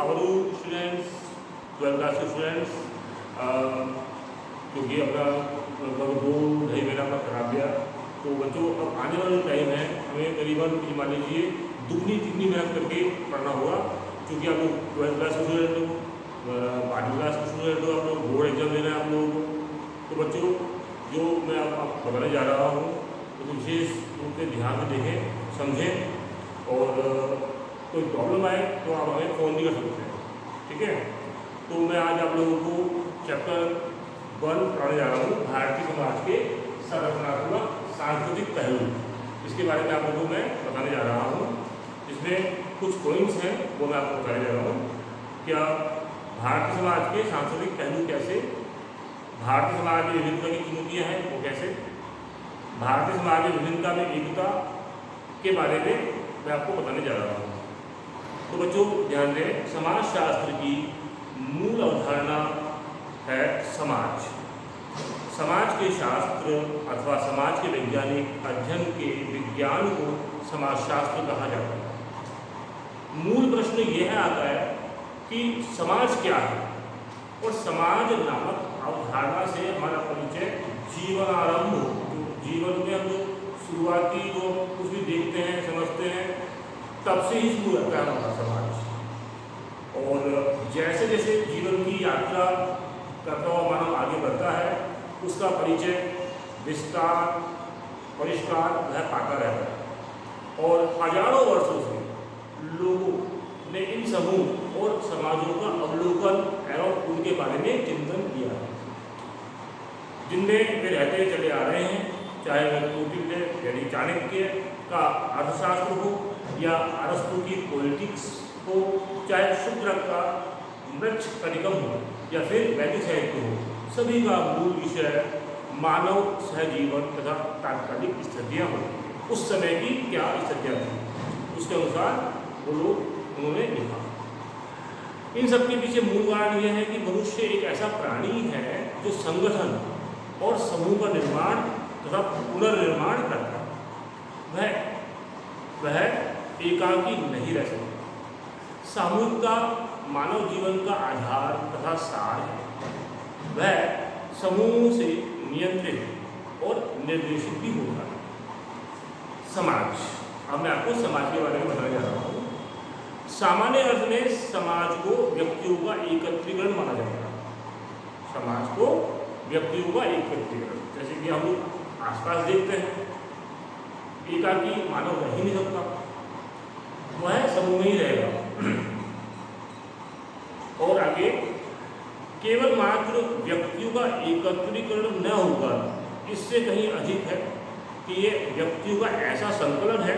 our students, 12th class के students, क्योंकि अपना लगभग 2-2.5 महीना का खराब गया, तो बच्चों अब आने वाला टाइम है, हमें करीबन मान लीजिए दुगनी तिगनी मेहनत करके पढ़ना होगा, क्योंकि आप लोग 12th क्लास के स्टूडेंट हो, 12वीं क्लास के स्टूडेंट हो, आप लोग बोर्ड एग्जाम देना है आप लोगों को। तो बच्चों जो मैं आप बताने जा रहा हूँ तो विशेष रूप से ध्यान से देखें, समझें, और कोई प्रॉब्लम आए तो आप हमें फ़ोन भी कर सकते हैं, ठीक है। तो मैं आज आप लोगों को चैप्टर 1 पढ़ाने जा रहा हूँ, भारतीय समाज के संरचनात्मक सांस्कृतिक पहलू। इसके बारे में आप लोगों को मैं बताने जा रहा हूँ। इसमें कुछ पॉइंट्स हैं वो मैं आपको बताने जा रहा हूँ। क्या भारतीय समाज के सांस्कृतिक पहलू कैसे, भारतीय समाज में विभिन्नता की चुनौतियाँ हैं वो कैसे, भारतीय समाज में विभिन्नता में एकता के बारे में मैं आपको बताने जा रहा हूँ। तो बच्चों ध्यान दें, समाजशास्त्र की मूल अवधारणा है समाज। समाज के शास्त्र अथवा समाज के वैज्ञानिक अध्ययन के विज्ञान को समाजशास्त्र कहा जाता है। मूल प्रश्न यह आता है कि समाज क्या है, और समाज नामक अवधारणा से हमारा परिचय जीवनारंभ, जीवन में हम शुरुआती जो कुछ भी देखते हैं समझते हैं तब से ही शुरू होता है हमारा समाज। और जैसे जैसे जीवन की यात्रा करता हुआ मानव आगे बढ़ता है, उसका परिचय विस्तार परिष्कार वह पाता रहता है। और हजारों वर्षों से लोगों ने इन समूह और समाजों का अवलोकन एवं उनके बारे में चिंतन किया है, जिनमें वे रहते चले आ रहे हैं, चाहे वह कौटिल्य यानी चाणक्य का अर्थशास्त्र हो, या अरस्तु की पॉलिटिक्स हो, चाहे शूद्रक का मृच्छकनिकम हो, या फिर वैदिक साहित्य हो, सभी का मूल विषय मानव सहजीवन तथा तात्कालिक स्थितियाँ हो। उस समय की क्या स्थितियाँ थी, उसके अनुसार वो लोग उन्होंने लिखा। इन सब के पीछे मूल कारण यह है कि मनुष्य एक ऐसा प्राणी है जो संगठन और समूह का निर्माण तथा पुनर्निर्माण करता है। वह एकाकी नहीं रह सकता। सामूहिकता मानव जीवन का आधार तथा सार है। वह समूह से नियंत्रित और निर्देशित भी होता है। समाज, अब मैं आपको समाज के बारे में बताने जा रहा हूँ। सामान्य अर्थ में समाज को व्यक्तियों का एकत्रीकरण माना जाता है। समाज को व्यक्तियों का एकत्रीकरण, जैसे कि हम लोग आसपास देखते हैं, एकाकी मानव रह ही नहीं सकता, वह समूह में ही रहेगा। और आगे, केवल मात्र व्यक्तियों का एकत्रीकरण न होकर इससे कहीं अधिक है कि ये व्यक्तियों का ऐसा संकलन है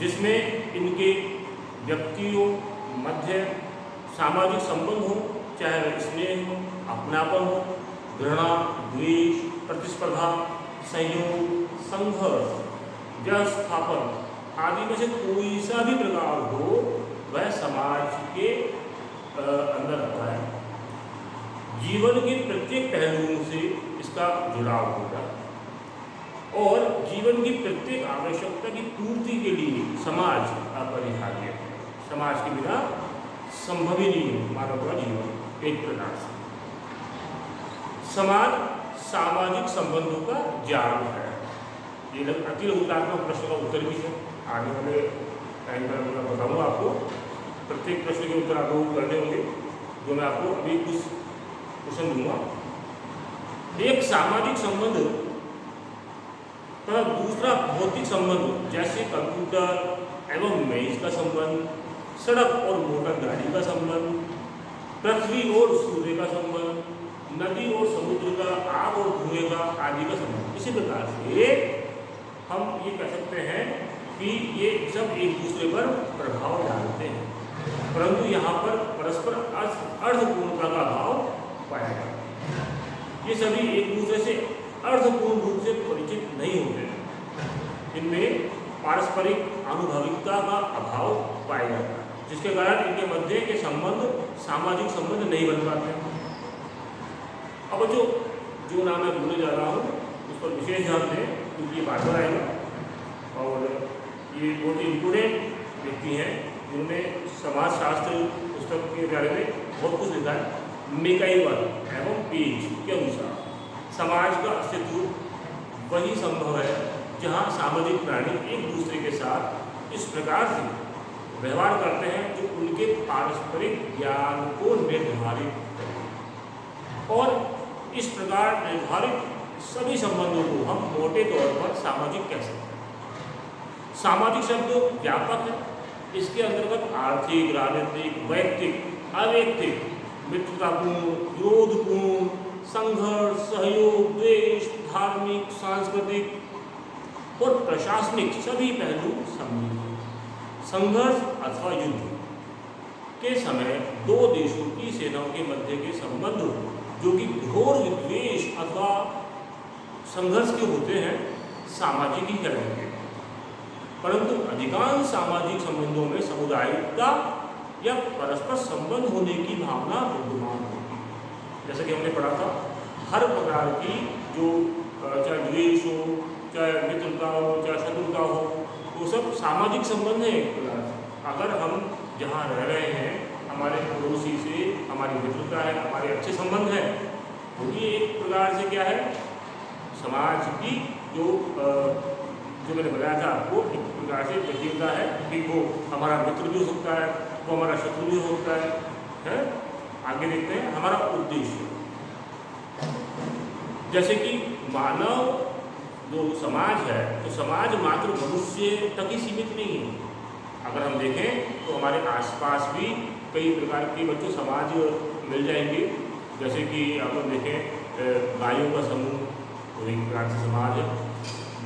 जिसमें इनके व्यक्तियों मध्य सामाजिक संबंध हो, चाहे वह स्नेह हो, अपनापन हो, घृणा, द्वेष, प्रतिस्पर्धा, संयोग, संघर्ष, व्यवस्थापन आदि में से कोई सा भी प्रकार हो, वह समाज के अंदर आता है। जीवन के प्रत्येक पहलुओं से इसका जुड़ाव होगा, और जीवन की प्रत्येक आवश्यकता की पूर्ति के लिए समाज अपरिहार्य है। समाज के बिना संभव ही नहीं है मानव का जीवन। एक प्रकार से समाज सामाजिक संबंधों का जाल है। ये अति लघुतात्मक प्रश्न का उत्तर भी है, आने वाले टाइम पर मैं बताऊंगा आपको। प्रत्येक प्रश्न के उत्तर आपको करने होंगे, जो मैं आपको अभी कुछ क्वेश्चन दूंगा। एक सामाजिक संबंध तथा दूसरा भौतिक संबंध, जैसे कंप्यूटर एवं मेज का संबंध, सड़क और मोटर गाड़ी का संबंध, पृथ्वी और सूर्य का संबंध, नदी और समुद्र का, आग और धुएं का आदि का संबंध। इसी प्रकार से हम ये कह सकते हैं कि ये सब एक दूसरे पर प्रभाव डालते हैं, परंतु यहाँ पर परस्पर अर्थपूर्णता का भाव पाया जाता है। ये सभी एक दूसरे से अर्थपूर्ण रूप से परिचित नहीं होते हैं। इनमें पारस्परिक आनुभाविकता का अभाव पाया जाता है, जिसके कारण इनके मध्य के संबंध सामाजिक संबंध नहीं बन पाते हैं। अब जो नाम मैं बोलने जा रहा हूँ उस पर विशेष ध्यान दें, क्योंकि ये बार बार आएगा, और ये बहुत ही इम्पोर्टेंट व्यक्ति हैं जिन्होंने समाजशास्त्र पुस्तक के बारे में बहुत कुछ लिखा है। मेकाइवर एवं पेज के अनुसार समाज का अस्तित्व वही संभव है जहाँ सामाजिक प्राणी एक दूसरे के साथ इस प्रकार से व्यवहार करते हैं जो उनके पारस्परिक ज्ञान को निर्धारित करे। और इस प्रकार निर्धारित सभी संबंधों को हम मोटे तौर पर सामाजिक कह सकते हैं। सामाजिक शब्द व्यापक है, इसके अंतर्गत आर्थिक, राजनीतिक, वैयक्तिक, अवैयक्तिक, मित्रतापूर्ण, विरोधपूर्ण, संघर्ष, सहयोग, द्वेष, धार्मिक, सांस्कृतिक और प्रशासनिक सभी पहलू सम्मिलित हैं। संघर्ष अथवा युद्ध के समय दो देशों की सेनाओं के मध्य के संबंध जो कि घोर विद्वेष अथवा संघर्ष के होते हैं सामाजिक ही कहलाएंगे। परंतु अधिकांश सामाजिक संबंधों में सामुदायिकता या परस्पर संबंध होने की भावना विद्यमान होती है। जैसे कि हमने पढ़ा था, हर प्रकार की जो चाहे द्वेष हो, चाहे मित्रता हो, चाहे शत्रुता हो, वो सब सामाजिक संबंध है एक प्रकार से। अगर हम जहाँ रह रहे हैं, हमारे पड़ोसी से हमारी मित्रता है, हमारे अच्छे संबंध हैं, तो ये एक प्रकार से क्या है, समाज की जो मैंने बताया था आपको, एक प्रकार से जटिलता है कि वो हमारा मित्र भी हो सकता है, वो हमारा शत्रु भी हो सकता है? आगे देखते हैं हमारा उद्देश्य। जैसे कि मानव जो समाज है, तो समाज मात्र मनुष्य तक ही सीमित नहीं है। अगर हम देखें तो हमारे आसपास भी कई प्रकार के बच्चों समाज मिल जाएंगे। जैसे कि अगर देखें गायों का समूह, तो एक प्रकार से समाज है।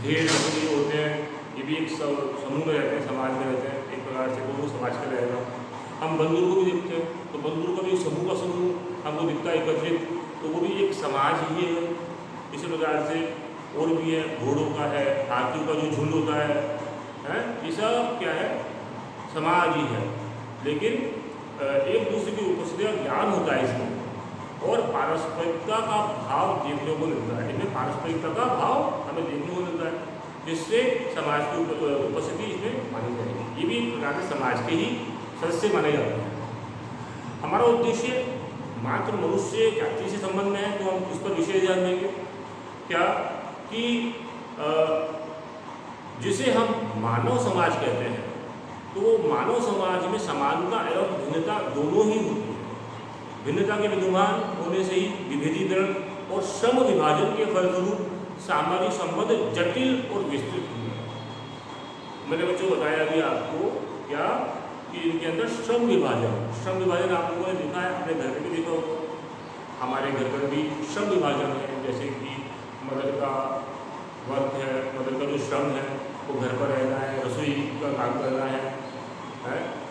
भेड़ बकरी होते हैं, ये भी एक समूह में रहते हैं, समाज में रहते हैं एक प्रकार से, तो वो समाज का रहेगा। हम बंदर को भी देखते हैं, तो बंदर का भी समूह का समूह हमको दिखता है एकत्रित, तो वो भी एक समाज ही है। इसी प्रकार से और भी है, घोड़ों का है, हाथियों का जो झुंड होता है, ये सब क्या है, समाज ही है। लेकिन एक दूसरे की उपस्थिति का ज्ञान होता है इसमें, और पारस्परिकता का भाव देखने को मिलता है। इनमें पारस्परिकता का भाव हमें देखने को मिलता है, जिससे समाज की उपस्थिति इसमें मानी जाएगी। ये भी एक प्रकार से समाज के ही सदस्य माने जाते हैं। हमारा उद्देश्य मात्र मनुष्य जाति से संबंध में है, तो हम उस पर विशेष ध्यान देंगे। क्या कि जिसे हम मानव समाज कहते हैं, तो वो मानव समाज में समानता एवं भिन्नता दोनों ही होती है। भिन्नता के विद्यमान होने से ही विभेदीकरण और श्रम विभाजन के फलस्वरूप सामाजिक संबंध जटिल और विस्तृत हुए। मैंने बच्चों बताया अभी आपको क्या कि इनके अंदर श्रम विभाजन आप लोगों ने देखा है, अपने घर में भी देखा होगा। हमारे घर पर भी श्रम विभाजन है, जैसे कि मदर का वर्क है, मदर का जो श्रम है वो घर पर रहना है, रसोई का काम करना है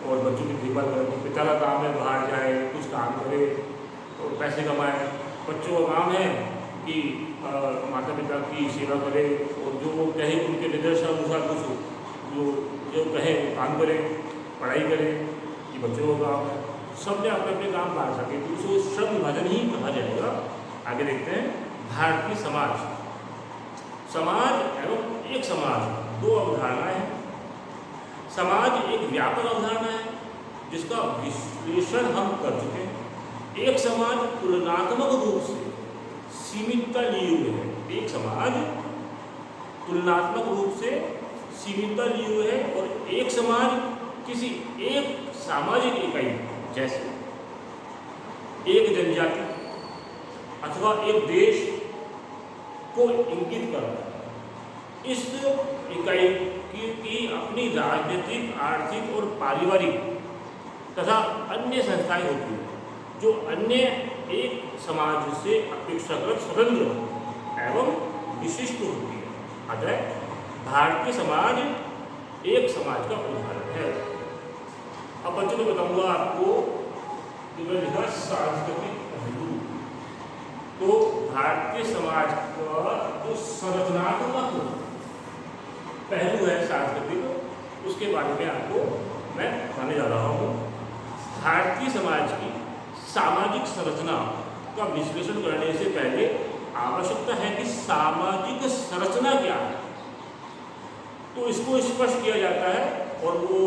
और बच्चों की देखभाल करना। पिता का काम है बाहर जाए, कुछ काम करे और पैसे कमाए। बच्चों का काम है कि माता पिता की सेवा करे और जो वो कहे उनके निर्देश अनुसार कुछ जो कहे वो काम करे, पढ़ाई करे। ये बच्चों का काम है। सब ने अपने अपने काम बांट सके, तो उसको श्रम विभाजन ही कहा जाएगा। आगे देखते हैं भारतीय समाज एवं एक समाज, दो अवधारणाएं हैं। समाज एक व्यापक अवधारणा है जिसका विश्लेषण हम कर चुके हैं। एक समाज तुलनात्मक रूप से सीमितता लिए हुए है। एक समाज तुलनात्मक रूप से सीमितता लिए हुए है और एक समाज किसी एक सामाजिक इकाई जैसे एक जनजाति अथवा एक देश को इंगित करता है। इस इकाई की अपनी राजनीतिक, आर्थिक और पारिवारिक तथा अन्य संस्थाएं होती हैं जो अन्य एक समाज से अपेक्षाकृत स्वतंत्र एवं विशिष्ट होती है। अतः भारतीय समाज एक समाज का उदाहरण है। अब बच्चों को बताऊंगा आपको लिखा सांस्कृतिक पहलू। तो भारतीय समाज का जो संरचनात्मक पहलू है सांस्कृतिक, उसके बारे में आपको मैं बताने जा रहा हूँ। भारतीय समाज की सामाजिक संरचना का विश्लेषण करने से पहले आवश्यकता है कि सामाजिक संरचना क्या है। तो इसको स्पष्ट किया जाता है और वो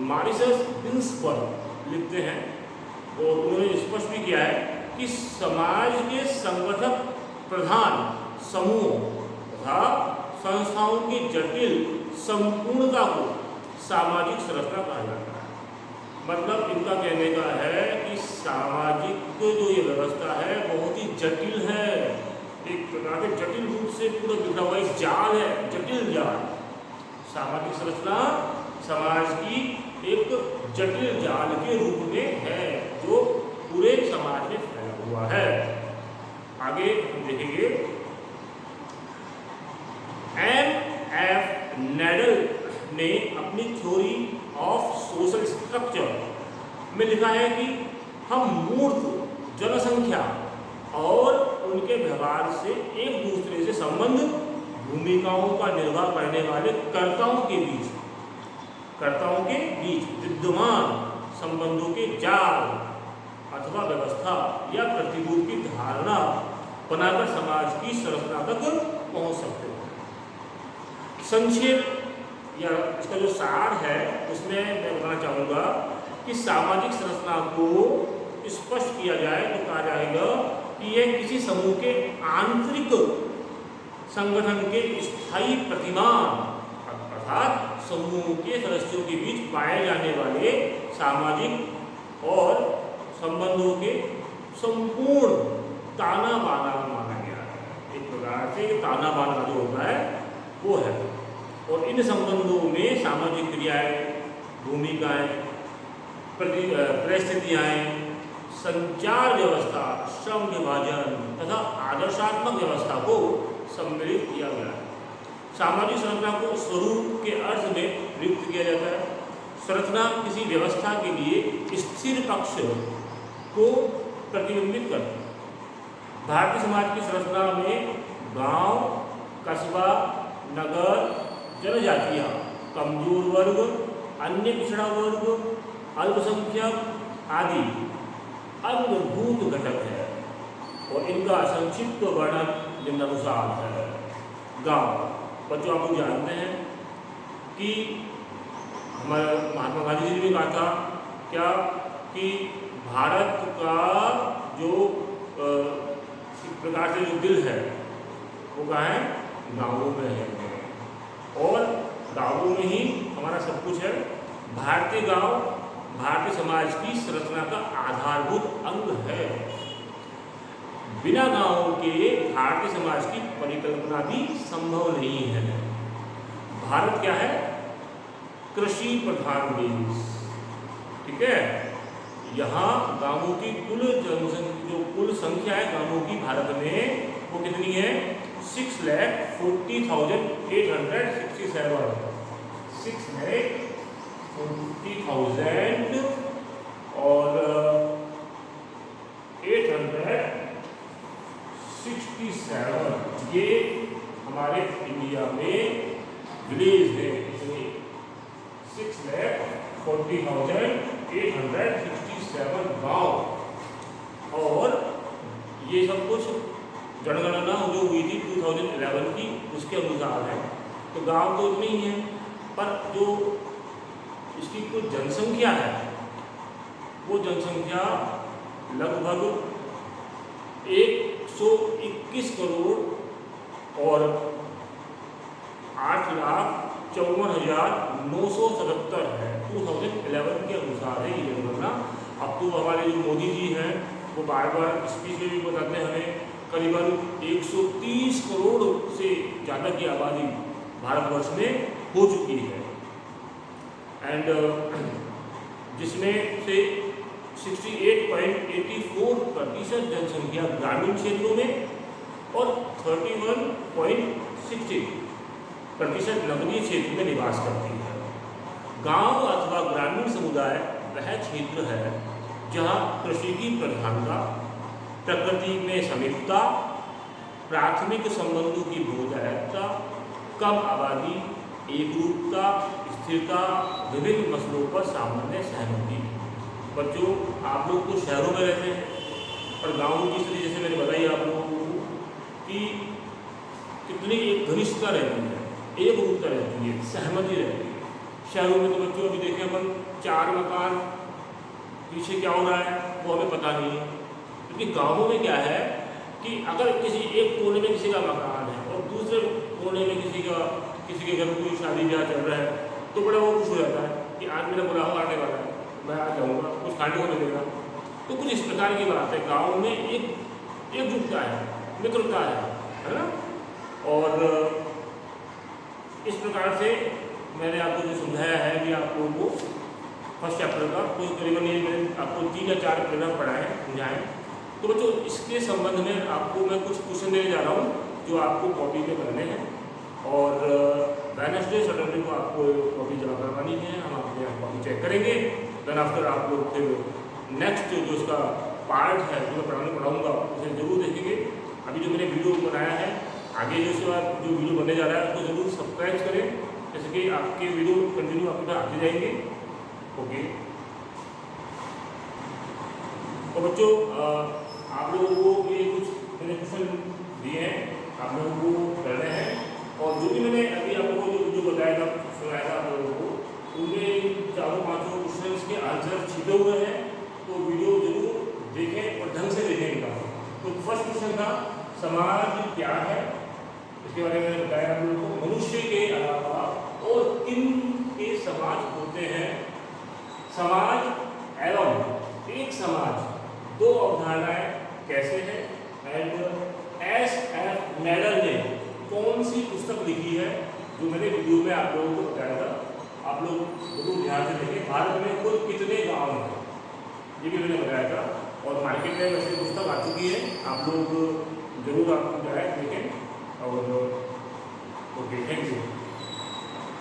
मॉरिशस गिन्सबर्ग लिखते हैं और उन्होंने स्पष्ट भी किया है कि समाज के संगठक प्रधान समूह तथा संस्थाओं की जटिल संपूर्णता को सामाजिक संरचना कहा जाता है। मतलब इनका कहने का है कि सामाजिक जो ये व्यवस्था है बहुत ही जटिल है, एक प्रकार से जटिल रूप से पूरा बिखरा हुआ एक जाल है, जटिल जाल। सामाजिक संरचना समाज की एक जटिल जाल के रूप में है जो पूरे समाज में फैला हुआ है। आगे हम देखेंगे एम.एफ. नेडल ने अपनी थ्योरी ऑफ सोशल स्ट्रक्चर में लिखा है कि हम मूर्त जनसंख्या और उनके व्यवहार से एक दूसरे से संबंध भूमिकाओं का निर्वाह करने वाले कर्ताओं के बीच विद्यमान संबंधों के जाल अथवा व्यवस्था या प्रतिरूप की धारणा बनाकर समाज की संरचना तक पहुंच सकते हैं। संक्षेप या इसका जो सार है उसमें मैं बताना चाहूँगा कि सामाजिक संरचना को स्पष्ट किया जाए तो कहा जाएगा कि यह किसी समूह के आंतरिक संगठन के स्थायी प्रतिमान अर्थात समूह के सदस्यों के बीच पाए जाने वाले सामाजिक और संबंधों के संपूर्ण ताना बाना माना गया है। एक प्रकार से ताना बाना जो होता है वो है और इन संबंधों में सामाजिक क्रियाएं, भूमिकाएं, परिस्थितियाँ, संचार व्यवस्था, श्रम विभाजन तथा आदर्शात्मक व्यवस्था को सम्मिलित किया गया है। सामाजिक संरचना को स्वरूप के अर्थ में प्रयुक्त किया जाता है। संरचना किसी व्यवस्था के लिए स्थिर पक्ष को प्रतिबिंबित करती है। भारतीय समाज की संरचना में गांव, कस्बा, नगर, जनजातियाँ, कमजोर वर्ग, अन्य पिछड़ा वर्ग, अल्पसंख्यक आदि अंगभूत घटक है और इनका संक्षिप्त वर्णन निम्नानुसार है। गांव, बच्चों आप लोग जानते हैं कि हमारे महात्मा गांधी जी ने भी कहा था क्या कि भारत का जो एक प्रकार से जो दिल है वो कहाँ है? गाँवों में है और गाँवों में ही हमारा सब कुछ है। भारतीय गांव भारतीय समाज की संरचना का आधारभूत अंग है। बिना गांवों के भारतीय समाज की परिकल्पना भी संभव नहीं है। भारत क्या है? कृषि प्रधान देश, ठीक है। यहाँ गांवों की कुल जो कुल संख्या है गांवों की भारत में वो कितनी है? 6,40,867 6,40,000 और 867 ये हमारे इंडिया में विलेज है। 6,40,867 गाँव और ये सब कुछ जनगणना जो हुई थी 2011 की उसके अनुसार है। तो गांव तो इतने ही हैं पर जो इसकी कुछ जनसंख्या है वो जनसंख्या लगभग 121 करोड़ और 8,54,977 है। 2011 के अनुसार है ये जनगणना। अब तो हमारे जो मोदी जी हैं वो बार बार स्पीच में भी बताते हैं हमें करीबन 130 करोड़ से ज़्यादा की आबादी भारतवर्ष में हो चुकी है एंड जिसमें से 68.84% जनसंख्या ग्रामीण क्षेत्रों में और 31.60% नगरीय क्षेत्र में निवास करती है। गांव अथवा ग्रामीण समुदाय वह क्षेत्र है जहां कृषि की प्रधानता, प्रकृति में समीपता, प्राथमिक संबंधों की बहुधायकता, कम आबादी, एकरूपता, स्थिरता, विभिन्न मसलों पर सामान्य सहमति। बच्चों आप लोग तो शहरों में रहते हैं पर गाँव की स्थिति जैसे मैंने बताई आप लोगों को कि कितनी एक घनिष्ठता रहती है, एक रूपता रहती है, सहमति रहती है। शहरों में तो बच्चों अभी देखें अपन 4 मकान, पीछे क्या हो रहा है वो हमें पता नहीं है। क्योंकि गाँवों में क्या है कि अगर किसी एक कोने में किसी का मकान है और दूसरे कोने में किसी के घर में कोई शादी ब्याह चल रहा है, तो बड़ा वो खुश हो जाता है कि आज मेरा बुलावा आने वाला है, मैं आ जाऊँगा, कुछ खाने को मिलेगा। तो कुछ इस प्रकार की बात है, गाँव में एकजुटता है, मित्रता है ना। और इस प्रकार से मैंने आपको जो समझाया है कि आप लोगों को फर्स्ट चैप्टर का कोई करीबन ये मैंने आपको 3 या 4 पैराग्राफ पढ़ाए समझाएँ। तो बच्चों इसके संबंध में आपको मैं कुछ क्वेश्चन देने जा रहा हूँ जो आपको कॉपी में करने हैं, और वेडनेसडे सैटरडे को आपको कॉपी जमा करवानी है, हम आपके यहाँ कॉपी चेक करेंगे। देन आफ्टर आप लोग फिर नेक्स्ट जो इसका पार्ट है जो मैं पढ़ाऊँगा उसे जरूर देखेंगे। अभी जो मैंने वीडियो बनाया है, आगे जो इसके बाद जो वीडियो बनने जा रहा है उसको जरूर सब्सक्राइब करें, जैसे कि आपके वीडियो कंटिन्यू आपके पास आते जाएंगे। ओके, तो बच्चों आप लोगों को ये कुछ मैंने क्वेश्चन दिए हैं, आप लोगों को करने हैं, और जो भी मैंने अभी आप लोगों को जो बताया था सुनाया था आप लोगों को, उनमें 4-5 क्वेश्चन के आंसर छिपे हुए हैं, तो वीडियो जरूर देखें और ढंग से देखें इनका। तो फर्स्ट क्वेश्चन था समाज क्या है, इसके बारे में बताया आप लोगों को। मनुष्य के अलावा और किन के समाज होते हैं? समाज एवं एक समाज, 2 अवधारणाएं कैसे हैं? एंड एस.एफ. मेडल ने कौन सी पुस्तक लिखी है, जो मैंने वीडियो में आप लोगों को बताया था। आप लोग जरूर ध्यान से देखें। भारत में कुल कितने गांव हैं, ये भी मैंने बताया था, और मार्केट में वैसे पुस्तक आ चुकी है, आप लोग जरूर आप जो है देखें।